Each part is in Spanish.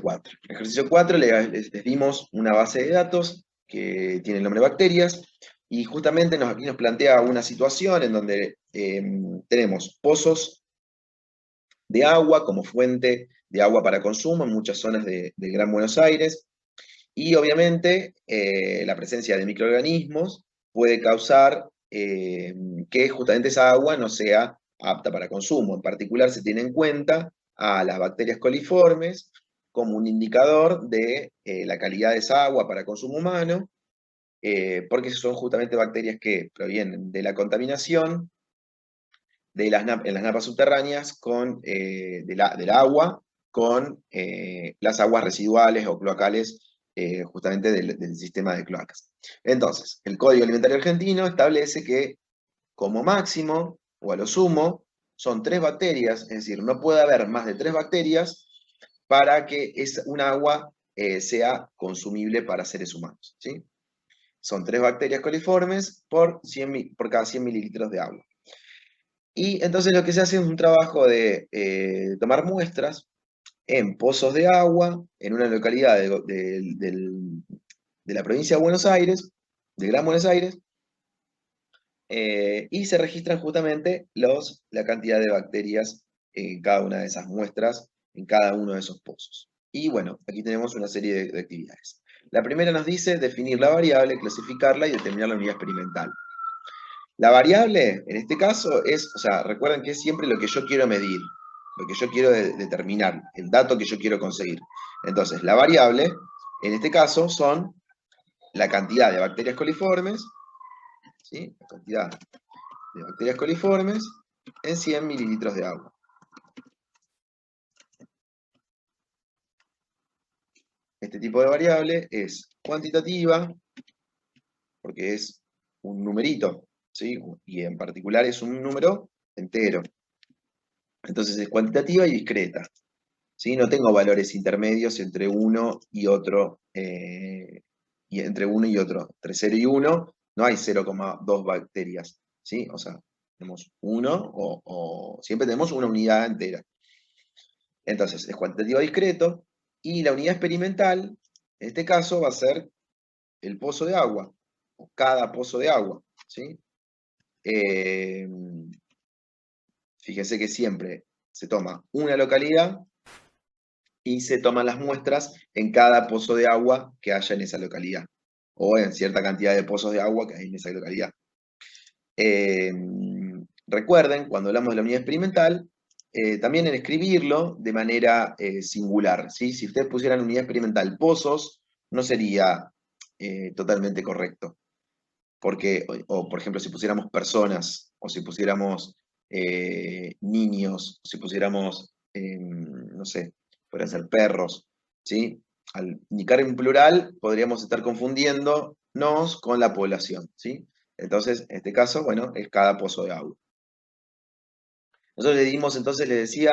4. En ejercicio 4 les dimos una base de datos que tiene el nombre bacterias, y justamente aquí nos plantea una situación en donde tenemos pozos de agua como fuente de agua para consumo en muchas zonas del Gran Buenos Aires, y obviamente la presencia de microorganismos puede causar que justamente esa agua no sea apta para consumo. En particular se tiene en cuenta a las bacterias coliformes como un indicador de la calidad de esa agua para consumo humano, porque son justamente bacterias que provienen de la contaminación en las napas subterráneas del agua con las aguas residuales o cloacales justamente del sistema de cloacas. Entonces, el Código Alimentario Argentino establece que como máximo o a lo sumo son 3 bacterias, es decir, no puede haber más de 3 bacterias para que un agua sea consumible para seres humanos, ¿sí? Son 3 bacterias coliformes por cada 100 mililitros de agua. Y entonces lo que se hace es un trabajo de tomar muestras en pozos de agua, en una localidad de la provincia de Buenos Aires, de Gran Buenos Aires, y se registran justamente la cantidad de bacterias en cada una de esas muestras, en cada uno de esos pozos. Y bueno, aquí tenemos una serie de actividades. La primera nos dice definir la variable, clasificarla y determinar la unidad experimental. La variable, en este caso, o sea, recuerden que es siempre lo que yo quiero medir, lo que yo quiero determinar, el dato que yo quiero conseguir. Entonces, la variable, en este caso, son la cantidad de bacterias coliformes, ¿sí? La cantidad de bacterias coliformes en 100 mililitros de agua. Este tipo de variable es cuantitativa, porque es un numerito, ¿sí? Y en particular es un número entero. Entonces es cuantitativa y discreta, ¿sí? No tengo valores intermedios entre uno y otro, y entre 1 y otro. Entre 0 y 1 no hay 0,2 bacterias, ¿sí? O sea, tenemos 1 o siempre tenemos una unidad entera. Entonces, es cuantitativo discreto, y la unidad experimental, en este caso, va a ser el pozo de agua, o cada pozo de agua, ¿sí? Fíjense que siempre se toma una localidad y se toman las muestras en cada pozo de agua que haya en esa localidad, o en cierta cantidad de pozos de agua que hay en esa localidad. Recuerden, cuando hablamos de la unidad experimental, también en escribirlo de manera singular, ¿sí? Si ustedes pusieran unidad experimental pozos, no sería totalmente correcto. Porque, o por ejemplo, si pusiéramos personas, o si pusiéramos niños, o si pusiéramos, no sé, podrían ser perros, ¿sí? Al indicar en plural, podríamos estar confundiéndonos con la población, ¿sí? Entonces, en este caso, bueno, es cada pozo de agua. Nosotros le dimos, entonces, le decía,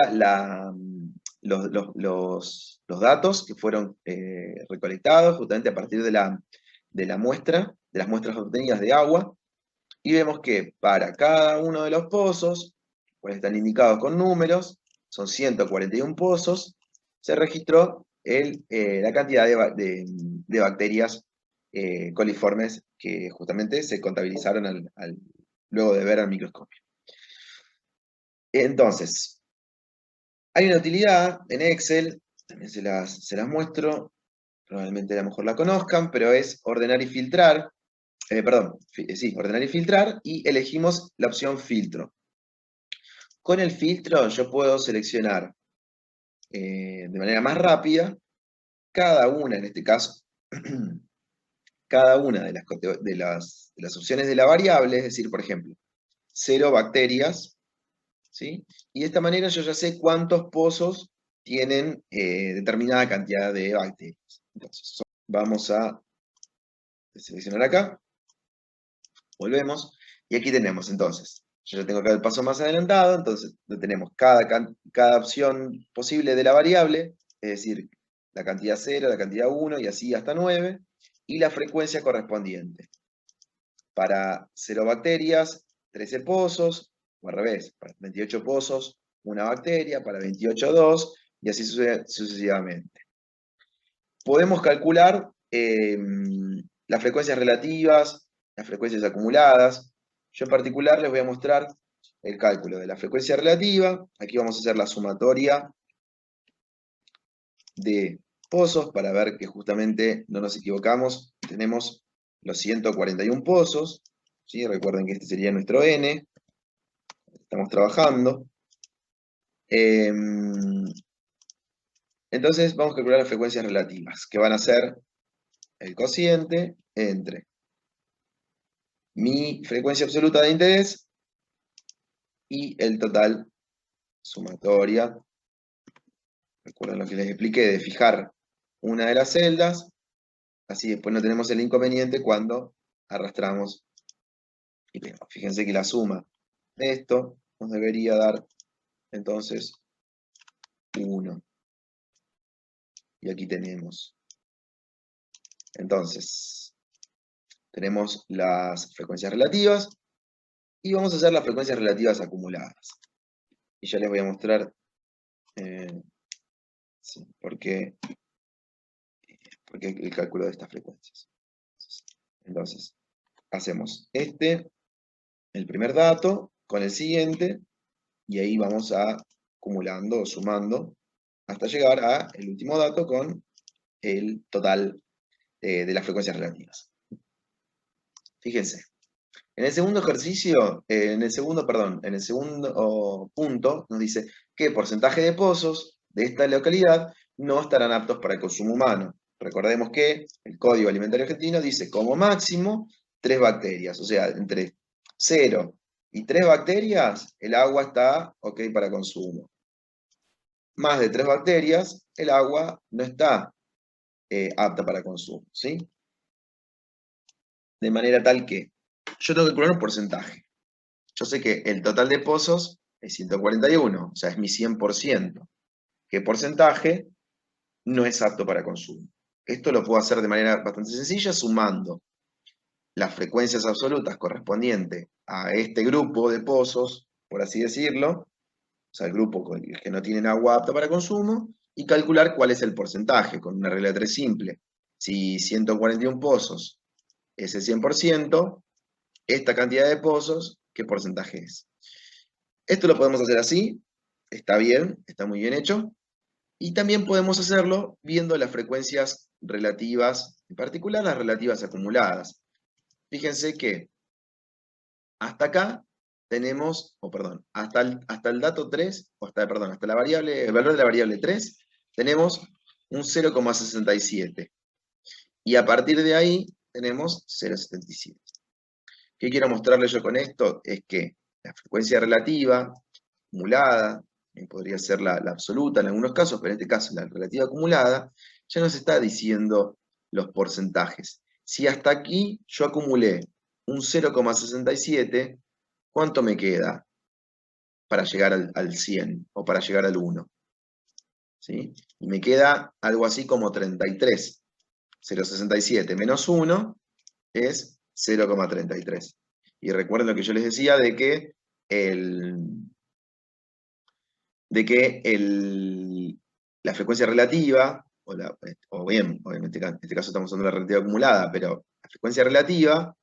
los datos que fueron recolectados justamente a partir de la muestra, de las muestras obtenidas de agua, y vemos que para cada uno de los pozos, pues están indicados con números, son 141 pozos, se registró la cantidad de bacterias coliformes que justamente se contabilizaron luego de ver al microscopio. Entonces, hay una utilidad en Excel, también se las muestro, probablemente a lo mejor la conozcan, pero es ordenar y filtrar, ordenar y filtrar, y elegimos la opción filtro. Con el filtro yo puedo seleccionar de manera más rápida cada una, en este caso, cada una de las opciones de la variable, es decir, por ejemplo, 0 bacterias, ¿sí? Y de esta manera yo ya sé cuántos pozos tienen determinada cantidad de bacterias. Entonces, vamos a seleccionar acá, volvemos, y aquí tenemos entonces, yo ya tengo acá el paso más adelantado, entonces tenemos cada opción posible de la variable, es decir, la cantidad 0, la cantidad 1 y así hasta 9, y la frecuencia correspondiente. Para 0 bacterias, 13 pozos, o al revés, para 28 pozos, una bacteria, para 28, 2, y así sucesivamente. podemos calcular las frecuencias relativas, las frecuencias acumuladas. Yo en particular les voy a mostrar el cálculo de la frecuencia relativa. Aquí vamos a hacer la sumatoria de pozos para ver que justamente no nos equivocamos. Tenemos los 141 pozos, ¿sí? Recuerden que este sería nuestro N. Estamos trabajando. Entonces vamos a calcular las frecuencias relativas, que van a ser el cociente entre mi frecuencia absoluta de interés y el total sumatoria. Recuerden lo que les expliqué de fijar una de las celdas, así después no tenemos el inconveniente cuando arrastramos y pegamos. Fíjense que la suma de esto nos debería dar entonces 1. Y aquí tenemos. Entonces, tenemos las frecuencias relativas y vamos a hacer las frecuencias relativas acumuladas. Y ya les voy a mostrar por qué el cálculo de estas frecuencias. Entonces, hacemos el primer dato, con el siguiente, y ahí vamos acumulando o sumando hasta llegar al último dato con el total de las frecuencias relativas. Fíjense, en el segundo ejercicio, en el segundo punto, nos dice qué porcentaje de pozos de esta localidad no estarán aptos para el consumo humano. Recordemos que el Código Alimentario Argentino dice como máximo 3 bacterias, o sea, entre 0 y 3 bacterias, el agua está ok para consumo. Más de 3 bacterias, el agua no está apta para consumo, ¿sí? De manera tal que yo tengo que calcular un porcentaje. Yo sé que el total de pozos es 141, o sea, es mi 100%. ¿Qué porcentaje no es apto para consumo? Esto lo puedo hacer de manera bastante sencilla, sumando las frecuencias absolutas correspondientes a este grupo de pozos, por así decirlo, o sea, el grupo que no tienen agua apta para consumo, y calcular cuál es el porcentaje, con una regla de 3 simple. Si 141 pozos es el 100%, esta cantidad de pozos, ¿qué porcentaje es? Esto lo podemos hacer así, está bien, está muy bien hecho, y también podemos hacerlo viendo las frecuencias relativas, en particular las relativas acumuladas. Fíjense que hasta acá tenemos, hasta el dato 3, hasta la variable, el valor de la variable 3, tenemos un 0,67. Y a partir de ahí tenemos 0,77. ¿Qué quiero mostrarles yo con esto? Es que la frecuencia relativa acumulada, podría ser la absoluta en algunos casos, pero en este caso la relativa acumulada, ya nos está diciendo los porcentajes. Si hasta aquí yo acumulé un 0,67, ¿cuánto me queda para llegar al 100 o para llegar al 1? ¿Sí? Y me queda algo así como 33. 0,67 menos 1 es 0,33. Y recuerden lo que yo les decía de que la frecuencia relativa, obviamente en este caso estamos usando la relativa acumulada, pero la frecuencia relativa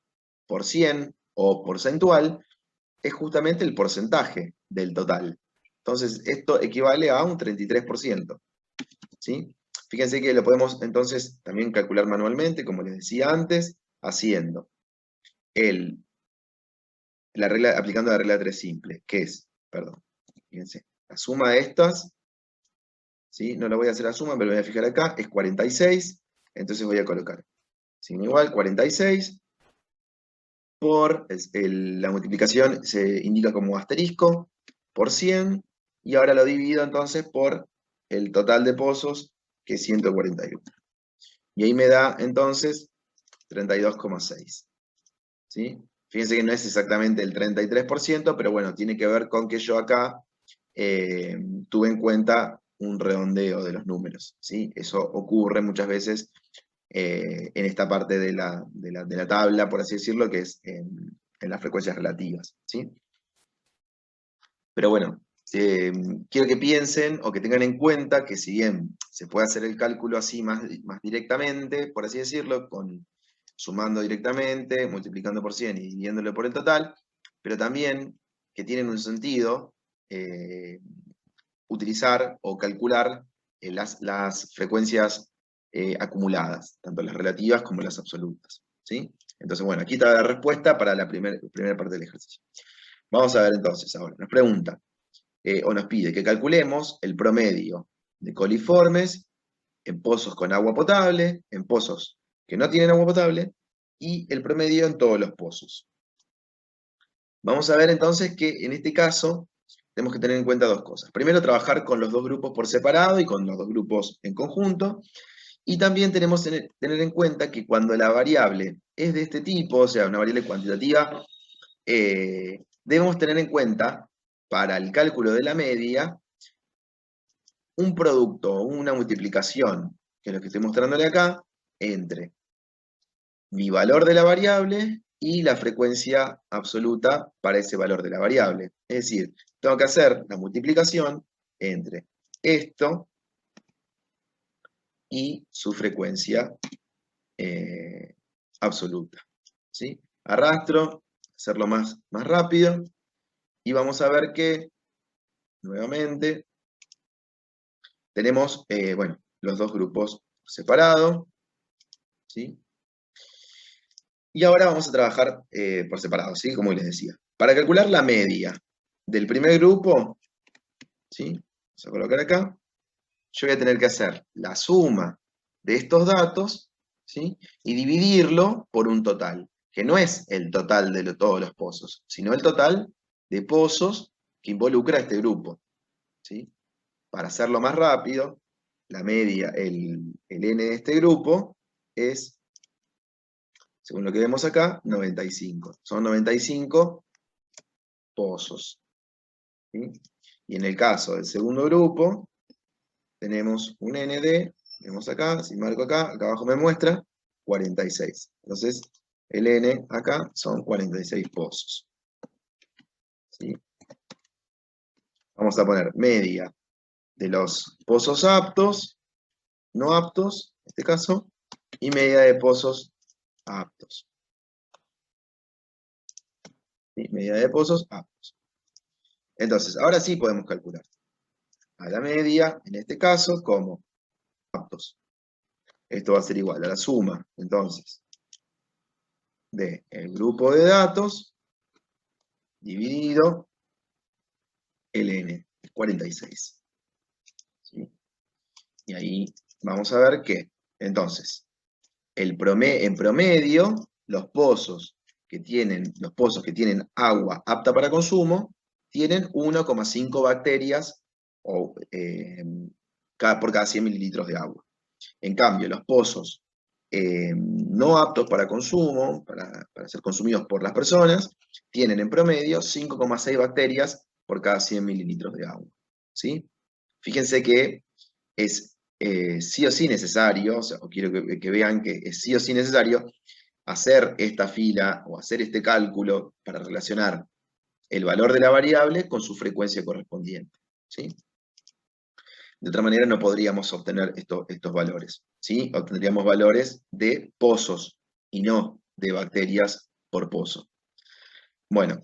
por 100 o porcentual es justamente el porcentaje del total. Entonces, esto equivale a un 33%. ¿Sí? Fíjense que lo podemos entonces también calcular manualmente, como les decía antes, haciendo aplicando la regla 3 simple, que es, fíjense, la suma de estas, ¿sí? No lo voy a hacer la suma, pero lo voy a fijar acá, es 46, entonces voy a colocar signo igual, 46, por la multiplicación se indica como asterisco, por 100, y ahora lo divido entonces por el total de pozos, que es 141. Y ahí me da entonces 32,6. ¿Sí? Fíjense que no es exactamente el 33%, pero bueno, tiene que ver con que yo acá tuve en cuenta un redondeo de los números, ¿sí? Eso ocurre muchas veces en esta parte de la tabla, por así decirlo, que es en las frecuencias relativas, ¿sí? Pero bueno, quiero que piensen o que tengan en cuenta que si bien se puede hacer el cálculo así más directamente, por así decirlo, sumando directamente, multiplicando por 100 y dividiéndolo por el total, pero también que tienen un sentido utilizar o calcular las frecuencias acumuladas, tanto las relativas como las absolutas, ¿sí? Entonces, bueno, aquí está la respuesta para la primera parte del ejercicio. Vamos a ver entonces ahora, nos pregunta, o nos pide que calculemos el promedio de coliformes en pozos con agua potable, en pozos que no tienen agua potable, y el promedio en todos los pozos. Vamos a ver entonces que en este caso tenemos que tener en cuenta dos cosas. Primero, trabajar con los dos grupos por separado y con los dos grupos en conjunto. Y también tenemos que tener en cuenta que cuando la variable es de este tipo, o sea, una variable cuantitativa, debemos tener en cuenta para el cálculo de la media un producto, una multiplicación, que es lo que estoy mostrándole acá, entre mi valor de la variable y la frecuencia absoluta para ese valor de la variable. Es decir, tengo que hacer la multiplicación entre esto y su frecuencia absoluta. ¿Sí? Arrastro, hacerlo más rápido, y vamos a ver que, nuevamente, tenemos, bueno, los dos grupos separados, ¿sí? Y ahora vamos a trabajar por separado, ¿sí? Como les decía. Para calcular la media del primer grupo, ¿sí? Vamos a colocar acá. Yo voy a tener que hacer la suma de estos datos, ¿sí? Y dividirlo por un total, que no es el total de todos los pozos, sino el total de pozos que involucra este grupo, ¿sí? Para hacerlo más rápido, la media, el n de este grupo es, según lo que vemos acá, 95. Son 95 pozos, ¿sí? Y en el caso del segundo grupo, tenemos un n de, vemos acá, si marco acá abajo me muestra 46. Entonces, el n acá son 46 pozos, ¿sí? Vamos a poner media de los pozos aptos, no aptos, en este caso, y media de pozos aptos. ¿Sí? Media de pozos aptos. Entonces, ahora sí podemos calcular a la media, en este caso, como aptos. Esto va a ser igual a la suma, entonces, del grupo de datos dividido el n, es 46. ¿Sí? Y ahí vamos a ver que, entonces, en promedio, los pozos que tienen agua apta para consumo tienen 1,5 bacterias por cada 100 mililitros de agua. En cambio, los pozos no aptos para consumo, para ser consumidos por las personas, tienen en promedio 5,6 bacterias por cada 100 mililitros de agua. ¿Sí? Fíjense que es sí o sí necesario, o quiero que vean que es sí o sí necesario hacer esta fila o hacer este cálculo para relacionar el valor de la variable con su frecuencia correspondiente, ¿sí? De otra manera no podríamos obtener estos valores, ¿sí? Obtendríamos valores de pozos y no de bacterias por pozo. Bueno,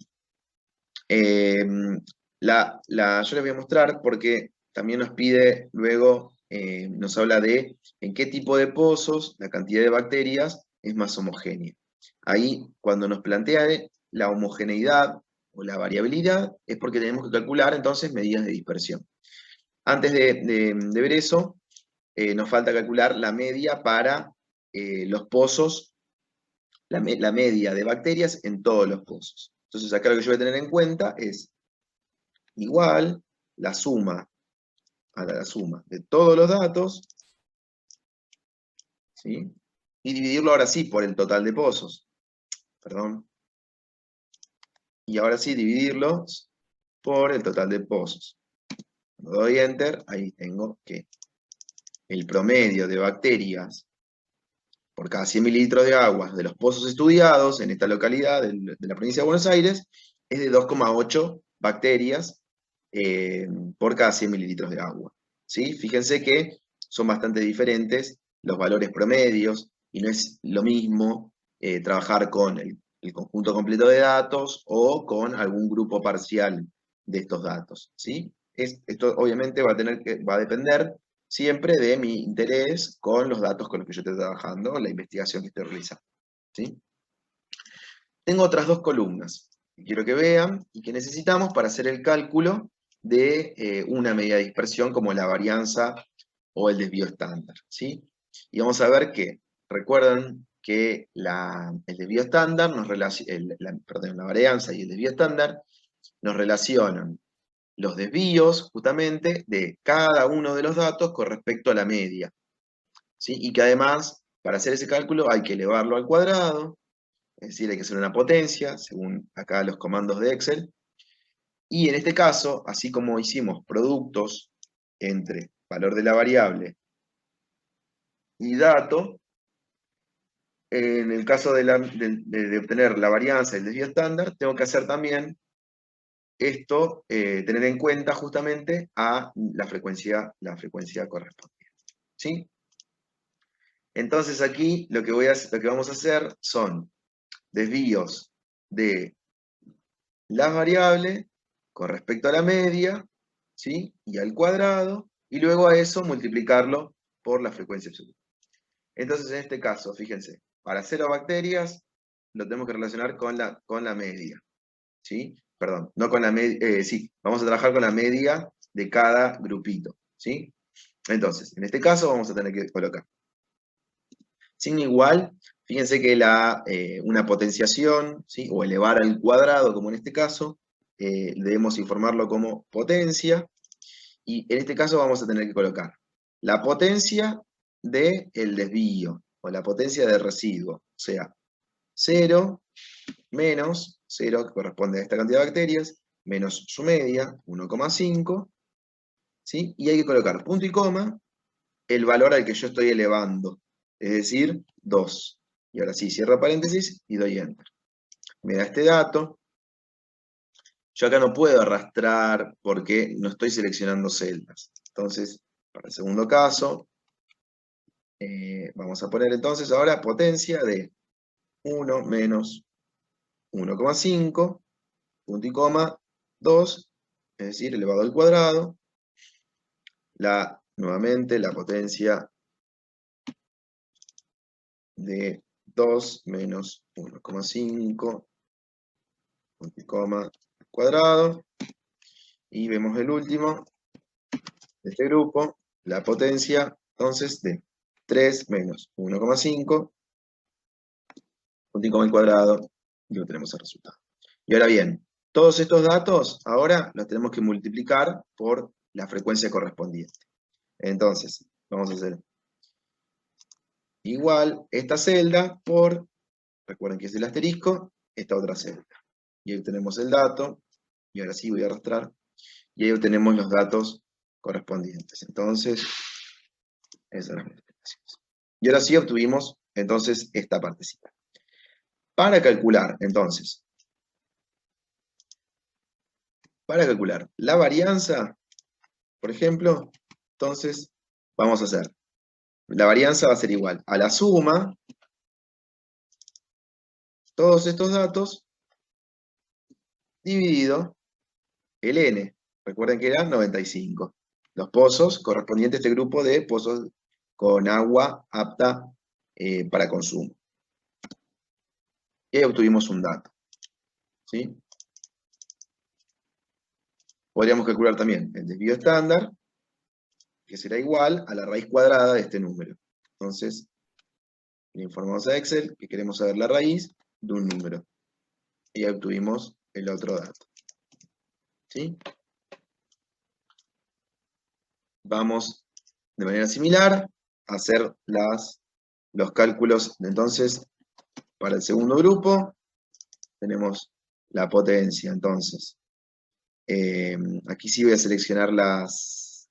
yo les voy a mostrar porque también nos pide luego, nos habla de en qué tipo de pozos la cantidad de bacterias es más homogénea. Ahí, cuando nos plantea la homogeneidad o la variabilidad, es porque tenemos que calcular entonces medidas de dispersión. Antes de ver eso, nos falta calcular la media para los pozos, la media de bacterias en todos los pozos. Entonces acá lo que yo voy a tener en cuenta es igual la suma a la suma de todos los datos, ¿sí? Y dividirlo ahora sí por el total de pozos. Perdón. Y ahora sí dividirlo por el total de pozos. Cuando doy Enter, ahí tengo que el promedio de bacterias por cada 100 mililitros de agua de los pozos estudiados en esta localidad de la provincia de Buenos Aires es de 2,8 bacterias por cada 100 mililitros de agua. ¿Sí? Fíjense que son bastante diferentes los valores promedios y no es lo mismo trabajar con el conjunto completo de datos o con algún grupo parcial de estos datos. ¿Sí? Esto obviamente va a depender siempre de mi interés con los datos con los que yo estoy trabajando, la investigación que estoy realizando. ¿Sí? Tengo otras dos columnas que quiero que vean y que necesitamos para hacer el cálculo de una medida de dispersión como la varianza o el desvío estándar. ¿Sí? Y vamos a ver que, recuerdan que el desvío estándar, perdón, la varianza y el desvío estándar nos relacionan los desvíos justamente de cada uno de los datos con respecto a la media. ¿Sí? Y que además, para hacer ese cálculo hay que elevarlo al cuadrado, es decir, hay que hacer una potencia, según acá los comandos de Excel. Y en este caso, así como hicimos productos entre valor de la variable y dato, en el caso de obtener la varianza y el desvío estándar, tengo que hacer también esto, tener en cuenta justamente a la frecuencia correspondiente. ¿Sí? Entonces aquí lo que vamos a hacer son desvíos de las variables con respecto a la media, ¿sí? Y al cuadrado, y luego a eso multiplicarlo por la frecuencia absoluta. Entonces, en este caso, fíjense, para bacterias lo tenemos que relacionar con la media, ¿sí? Perdón, no con la media, sí, vamos a trabajar con la media de cada grupito, ¿sí? Entonces, en este caso vamos a tener que colocar signo igual, fíjense que una potenciación, ¿sí? O elevar al cuadrado, como en este caso, debemos informarlo como potencia, y en este caso vamos a tener que colocar la potencia del desvío, o la potencia del residuo, o sea, 0 menos 0, que corresponde a esta cantidad de bacterias, menos su media, 1,5, ¿sí? Y hay que colocar punto y coma, el valor al que yo estoy elevando, es decir, 2. Y ahora sí, cierro paréntesis y doy Enter. Me da este dato. Yo acá no puedo arrastrar porque no estoy seleccionando celdas. Entonces, para el segundo caso, vamos a poner entonces ahora potencia de 1 menos 1,5, punto y coma, 2, es decir, elevado al cuadrado, nuevamente la potencia de 2 menos 1,5, punto y coma, al cuadrado, y vemos el último de este grupo, la potencia, entonces, de 3 menos 1,5, punto y coma al cuadrado, y obtenemos el resultado. Y ahora bien, todos estos datos ahora los tenemos que multiplicar por la frecuencia correspondiente. Entonces, vamos a hacer igual esta celda por, recuerden que es el asterisco, esta otra celda. Y ahí tenemos el dato, y ahora sí voy a arrastrar, y ahí obtenemos los datos correspondientes. Entonces, esas son las multiplicaciones. Y ahora sí obtuvimos, entonces, esta partecita. Para calcular, entonces, la varianza, por ejemplo, entonces, vamos a hacer, la varianza va a ser igual a la suma, todos estos datos, dividido el n. Recuerden que eran 95. Los pozos correspondientes a este grupo de pozos con agua apta para consumo. Y ahí obtuvimos un dato. ¿Sí? Podríamos calcular también el desvío estándar, que será igual a la raíz cuadrada de este número. Entonces, le informamos a Excel que queremos saber la raíz de un número. Y ahí obtuvimos el otro dato. ¿Sí? Vamos de manera similar a hacer los cálculos. Entonces, para el segundo grupo, tenemos la potencia. Entonces, aquí sí voy a seleccionar las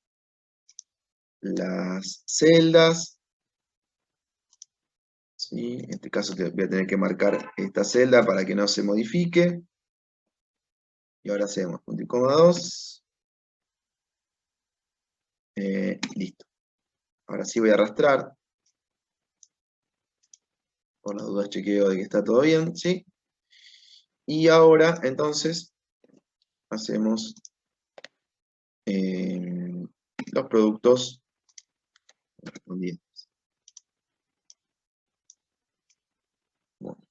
celdas. ¿Sí? En este caso voy a tener que marcar esta celda para que no se modifique. Y ahora hacemos punto y coma 2. Listo. Ahora sí voy a arrastrar. Por las dudas chequeo de que está todo bien, ¿sí? Y ahora, entonces, hacemos los productos correspondientes. Bueno,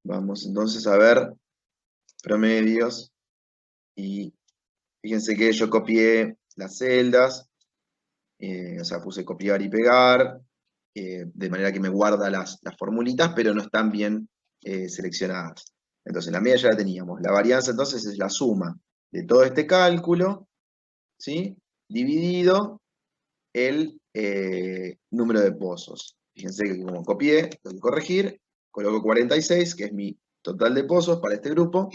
vamos entonces a ver promedios. Y fíjense que yo copié las celdas, o sea, puse copiar y pegar, de manera que me guarda las formulitas, pero no están bien seleccionadas. Entonces, la media ya la teníamos. La varianza, entonces, es la suma de todo este cálculo, ¿sí? Dividido el número de pozos. Fíjense que como copié, tengo que corregir, coloco 46, que es mi total de pozos para este grupo,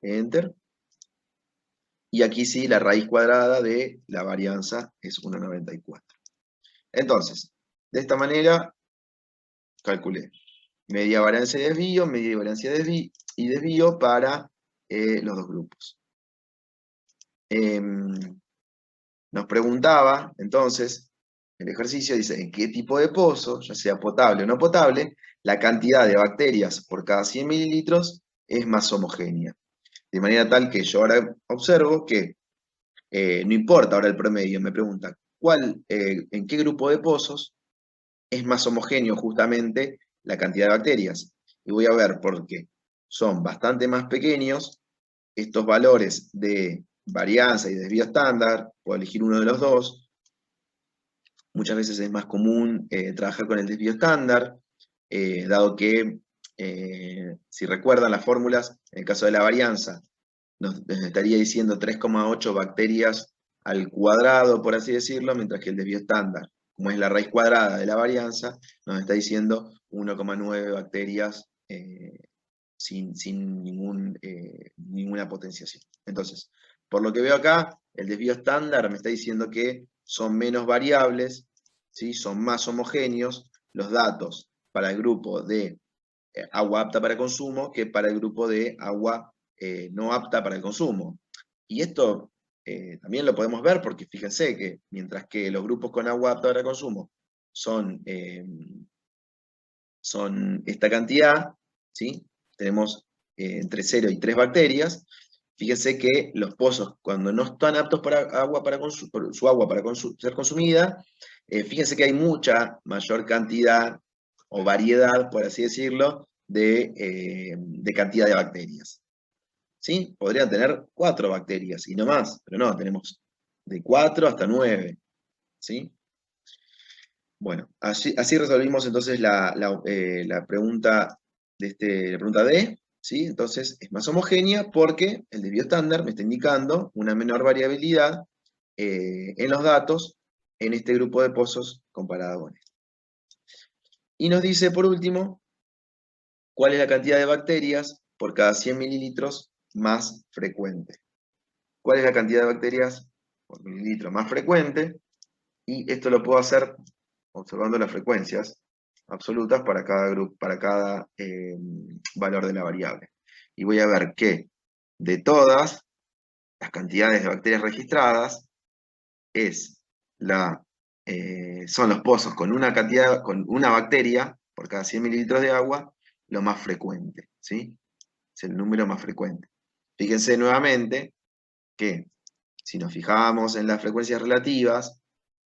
Enter. Y aquí sí, la raíz cuadrada de la varianza es 1,94. Entonces, de esta manera, calculé media varianza y desvío, media varianza y desvío para los dos grupos. Nos preguntaba, entonces, el ejercicio dice, ¿en qué tipo de pozo, ya sea potable o no potable, la cantidad de bacterias por cada 100 mililitros es más homogénea? De manera tal que yo ahora observo que no importa ahora el promedio, me pregunta, ¿en qué grupo de pozos es más homogéneo justamente la cantidad de bacterias? Y voy a ver por qué son bastante más pequeños estos valores de varianza y desvío estándar, puedo elegir uno de los dos. Muchas veces es más común trabajar con el desvío estándar, dado que, si recuerdan las fórmulas, en el caso de la varianza, nos estaría diciendo 3,8 bacterias al cuadrado, por así decirlo, mientras que el desvío estándar, como es la raíz cuadrada de la varianza, nos está diciendo 1,9 bacterias sin ninguna potenciación. Entonces, por lo que veo acá, el desvío estándar me está diciendo que son menos variables, ¿sí? Son más homogéneos los datos para el grupo de agua apta para consumo que para el grupo de agua no apta para el consumo. Y esto también lo podemos ver porque fíjense que mientras que los grupos con agua apta para consumo son, son esta cantidad, ¿sí? Tenemos entre 0 y 3 bacterias. Fíjense que los pozos, cuando no están aptos para agua para su agua para ser consumida, fíjense que hay mucha mayor cantidad o variedad, por así decirlo, de cantidad de bacterias. ¿Sí? Podrían tener 4 bacterias y no más, pero no, tenemos de 4 hasta 9. ¿Sí? Bueno, así resolvimos entonces la pregunta la pregunta D, ¿sí? Entonces es más homogénea porque el desvío estándar me está indicando una menor variabilidad en los datos en este grupo de pozos comparado con este. Y nos dice, por último, cuál es la cantidad de bacterias por cada 100 mililitros más frecuente. ¿Cuál es la cantidad de bacterias por mililitro más frecuente? Y esto lo puedo hacer observando las frecuencias absolutas para cada grupo, para cada valor de la variable. Y voy a ver que de todas las cantidades de bacterias registradas son los pozos con con una bacteria por cada 100 mililitros de agua, lo más frecuente, ¿sí? Es el número más frecuente. Fíjense nuevamente que si nos fijamos en las frecuencias relativas,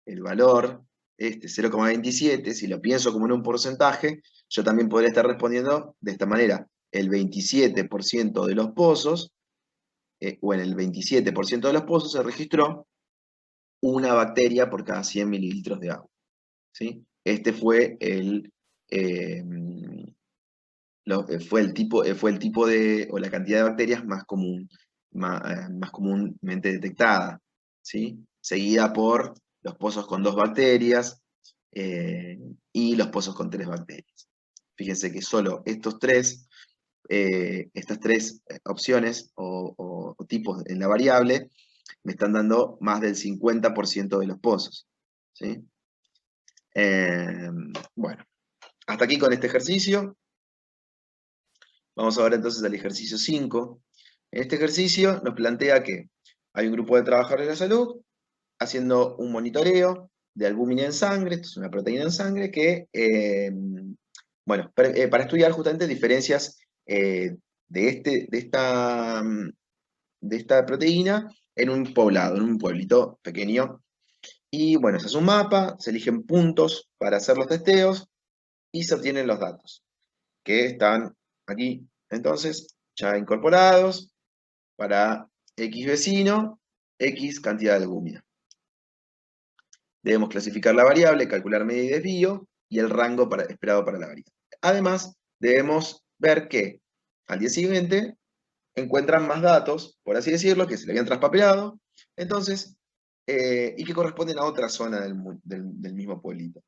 el valor, 0,27, si lo pienso como en un porcentaje, yo también podría estar respondiendo de esta manera. El 27% de los pozos, o en el 27% de los pozos se registró una bacteria por cada 100 mililitros de agua. ¿Sí? Este fue fue el tipo o la cantidad de bacterias más comúnmente detectada, ¿sí? Seguida por los pozos con 2 bacterias y los pozos con 3 bacterias. Fíjense que solo estas tres opciones o tipos en la variable me están dando más del 50% de los pozos, ¿sí? Bueno, hasta aquí con este ejercicio. Vamos ahora entonces al ejercicio 5. En este ejercicio nos plantea que Hay un grupo de trabajadores de la salud haciendo un monitoreo de albúmina en sangre, esto es una proteína en sangre, que, bueno, para estudiar justamente diferencias de esta proteína en un poblado, en un pueblito pequeño. Y bueno, se hace un mapa, se eligen puntos para hacer los testeos y se obtienen los datos que están aquí, entonces, ya incorporados para X vecino, X cantidad de albúmina. Debemos clasificar la variable, calcular media y desvío y el rango esperado para la variable. Además, debemos ver que al día siguiente encuentran más datos, por así decirlo, que se le habían traspapelado, entonces, y que corresponden a otra zona del mismo pueblito,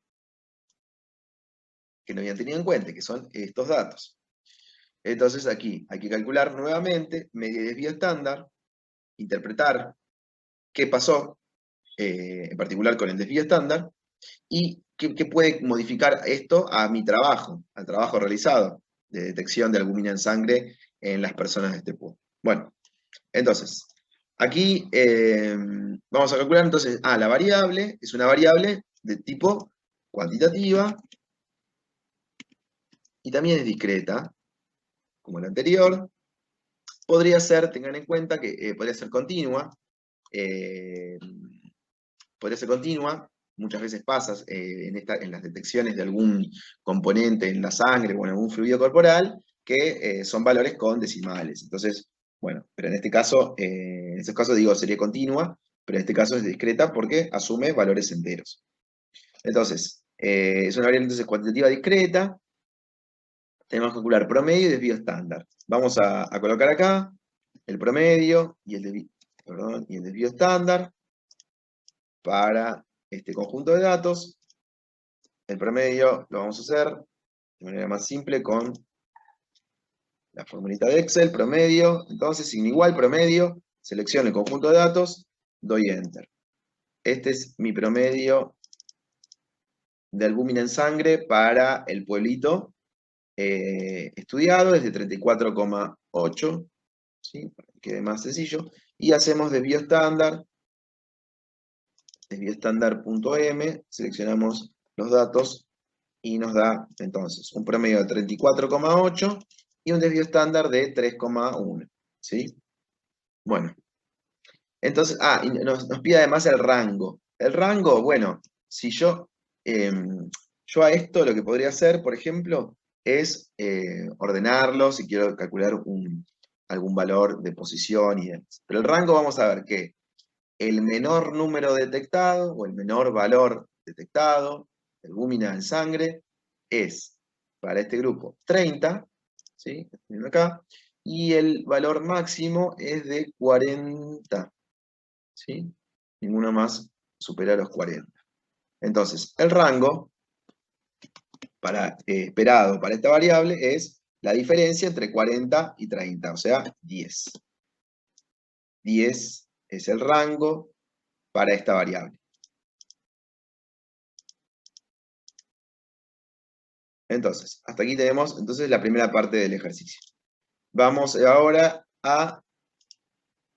que no habían tenido en cuenta, que son estos datos. Entonces aquí hay que calcular nuevamente media y desvío estándar, interpretar qué pasó, en particular con el desvío estándar, y qué puede modificar esto a mi trabajo, al trabajo realizado de detección de albúmina en sangre en las personas de este pueblo. Bueno, entonces, aquí vamos a calcular entonces, la variable es una variable de tipo cuantitativa y también es discreta, como la anterior. Podría ser, tengan en cuenta que podría ser continua, eh, muchas veces pasas en las detecciones de algún componente en la sangre o en algún fluido corporal, que son valores con decimales. Entonces, bueno, pero en estos casos digo sería continua, pero en este caso es discreta porque asume valores enteros. Entonces, es una variable entonces cuantitativa discreta, tenemos que calcular promedio y desvío estándar. Vamos a colocar acá el promedio y el desvío estándar para este conjunto de datos. El promedio lo vamos a hacer de manera más simple con la formulita de Excel, promedio. Entonces, sin igual promedio, selecciono el conjunto de datos, doy Enter. Este es mi promedio de albúmina en sangre para el pueblito estudiado, es de 34,8, ¿sí? Para que quede más sencillo. Y hacemos desvío estándar, desvío seleccionamos los datos y nos da entonces un promedio de 34,8 y un desvío estándar de 3,1. ¿Sí? Bueno, entonces, y nos pide además el rango. El rango, bueno, si yo a esto lo que podría hacer, por ejemplo, es ordenarlo, si quiero calcular algún valor de posición y demás. Pero el rango vamos a ver que el menor número detectado o el menor valor detectado de albúmina en sangre es, para este grupo, 30, ¿sí? Acá, y el valor máximo es de 40, ¿sí? Ninguno más supera los 40. Entonces, el rango esperado para esta variable es la diferencia entre 40 y 30, o sea, 10. 10 es el rango para esta variable. Entonces, hasta aquí tenemos entonces la primera parte del ejercicio. Vamos ahora a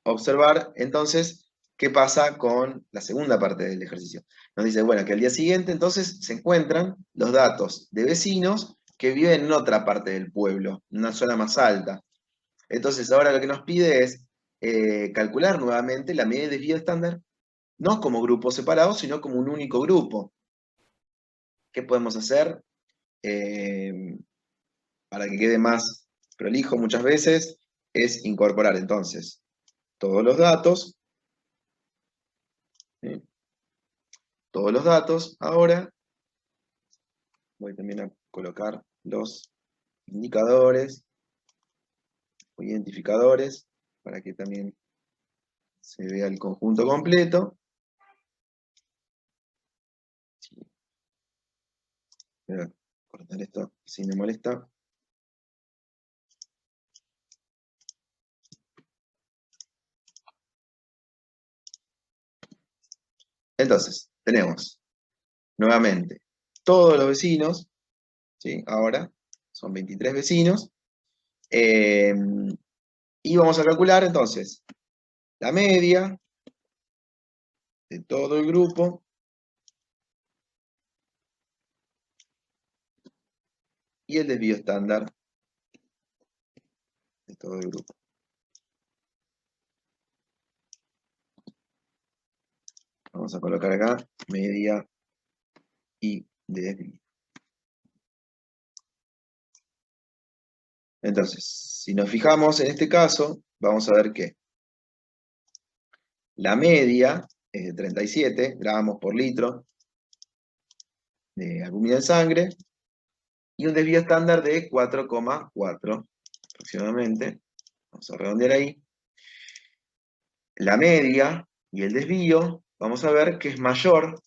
observar entonces qué pasa con la segunda parte del ejercicio. Nos dice, bueno, que al día siguiente entonces se encuentran los datos de vecinos que viven en otra parte del pueblo, en una zona más alta. Entonces ahora lo que nos pide es calcular nuevamente la media de desvío estándar, no como grupos separados, sino como un único grupo. ¿Qué podemos hacer? Para que quede más prolijo muchas veces, es incorporar entonces todos los datos, ¿sí? Todos los datos. Ahora voy también a colocar los indicadores o identificadores para que también se vea el conjunto completo. Voy a cortar esto si me molesta. Entonces, tenemos nuevamente todos los vecinos, ¿sí? Ahora son 23 vecinos. Y vamos a calcular entonces la media de todo el grupo y el desvío estándar de todo el grupo. Vamos a colocar acá media y desvío. Entonces, si nos fijamos en este caso, vamos a ver que la media es de 37 gramos por litro de albúmina en sangre y un desvío estándar de 4,4 aproximadamente. Vamos a redondear ahí. La media y el desvío, vamos a ver que es mayor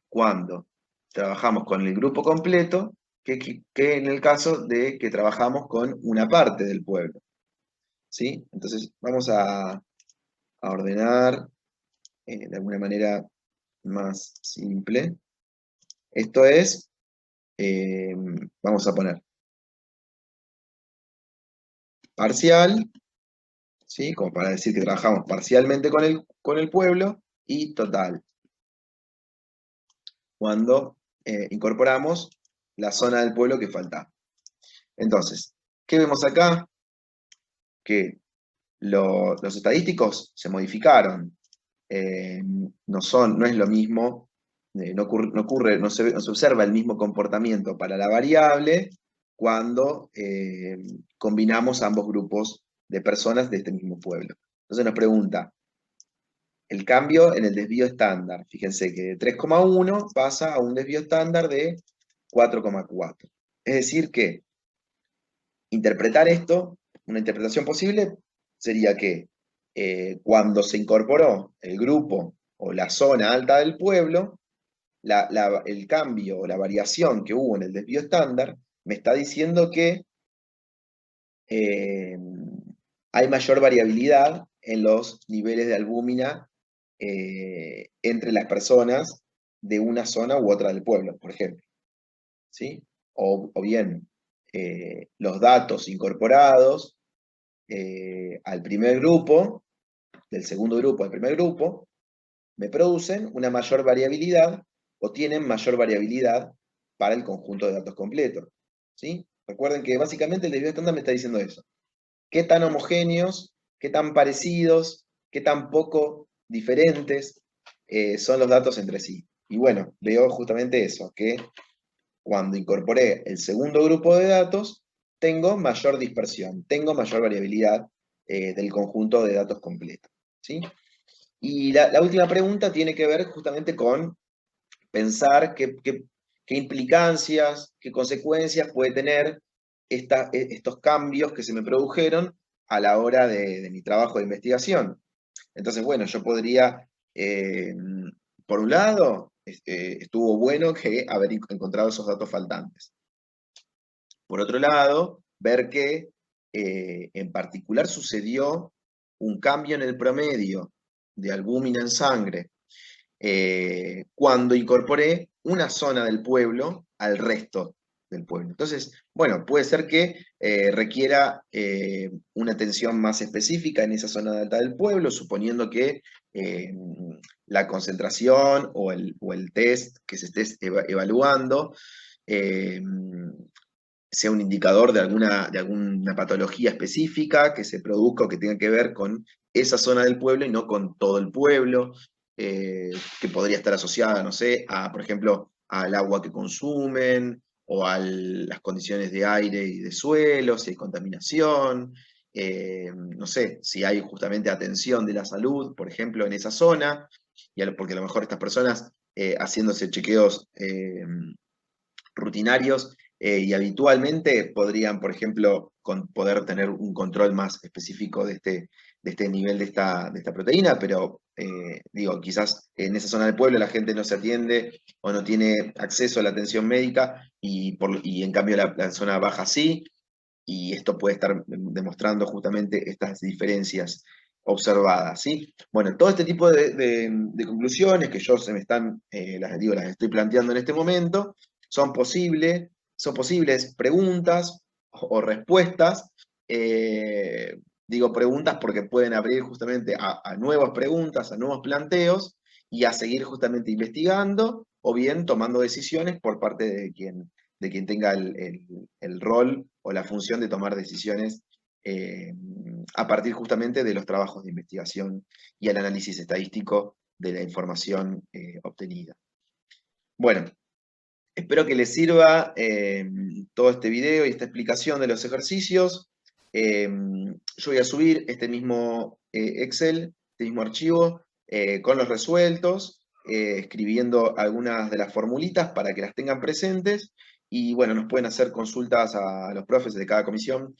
cuando trabajamos con el grupo completo que en el caso de que trabajamos con una parte del pueblo. ¿Sí? Entonces vamos a ordenar de alguna manera más simple. Esto es, vamos a poner parcial, ¿sí? Como para decir que trabajamos parcialmente con el pueblo, y total, cuando incorporamos la zona del pueblo que falta. Entonces, ¿qué vemos acá? Que los estadísticos se modificaron. No es lo mismo, no se observa el mismo comportamiento para la variable cuando combinamos ambos grupos de personas de este mismo pueblo. Entonces nos pregunta, el cambio en el desvío estándar. Fíjense que de 3,1 pasa a un desvío estándar de 4,4. Es decir que interpretar esto, una interpretación posible, sería que cuando se incorporó el grupo o la zona alta del pueblo, el cambio o la variación que hubo en el desvío estándar me está diciendo que hay mayor variabilidad en los niveles de albúmina entre las personas de una zona u otra del pueblo, por ejemplo. ¿Sí? O bien, los datos incorporados al primer grupo, del segundo grupo al primer grupo, me producen una mayor variabilidad o tienen mayor variabilidad para el conjunto de datos completos. ¿Sí? Recuerden que básicamente el desvío estándar me está diciendo eso. ¿Qué tan homogéneos, qué tan parecidos, qué tan poco diferentes son los datos entre sí? Y bueno, veo justamente eso, que cuando incorporé el segundo grupo de datos, tengo mayor dispersión, tengo mayor variabilidad del conjunto de datos completo. ¿Sí? Y la última pregunta tiene que ver justamente con pensar qué implicancias, qué consecuencias puede tener estos cambios que se me produjeron a la hora de mi trabajo de investigación. Entonces, bueno, yo podría, por un lado, estuvo bueno que haber encontrado esos datos faltantes. Por otro lado, ver que en particular sucedió un cambio en el promedio de albúmina en sangre cuando incorporé una zona del pueblo al resto del pueblo. Entonces, bueno, puede ser que requiera una atención más específica en esa zona alta del pueblo, suponiendo que la concentración o el test que se esté evaluando sea un indicador de alguna patología específica que se produzca o que tenga que ver con esa zona del pueblo y no con todo el pueblo, que podría estar asociada, no sé, por ejemplo, al agua que consumen o a las condiciones de aire y de suelo, si hay contaminación, no sé, si hay justamente atención de la salud, por ejemplo, en esa zona, porque a lo mejor estas personas haciéndose chequeos rutinarios y habitualmente podrían, por ejemplo, poder tener un control más específico de este nivel de esta proteína, pero digo, quizás en esa zona del pueblo la gente no se atiende o no tiene acceso a la atención médica y en cambio la zona baja sí, y esto puede estar demostrando justamente estas diferencias observadas, ¿sí? Bueno, todo este tipo de conclusiones que yo se me están, las estoy planteando en este momento, son posibles preguntas o respuestas Digo preguntas porque pueden abrir justamente a nuevas preguntas, a nuevos planteos y a seguir justamente investigando o bien tomando decisiones por parte de quien tenga el rol o la función de tomar decisiones eh, a partir justamente de los trabajos de investigación y el análisis estadístico de la información obtenida. Bueno, espero que les sirva todo este video y esta explicación de los ejercicios. Yo voy a subir este mismo Excel, este mismo archivo, con los resueltos, escribiendo algunas de las formulitas para que las tengan presentes. Y bueno, nos pueden hacer consultas a los profes de cada comisión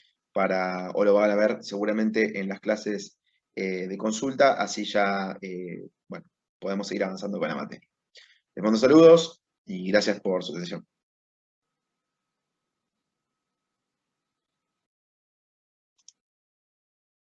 o lo van a ver seguramente en las clases de consulta, así ya, bueno, podemos seguir avanzando con la materia. Les mando saludos y gracias por su atención.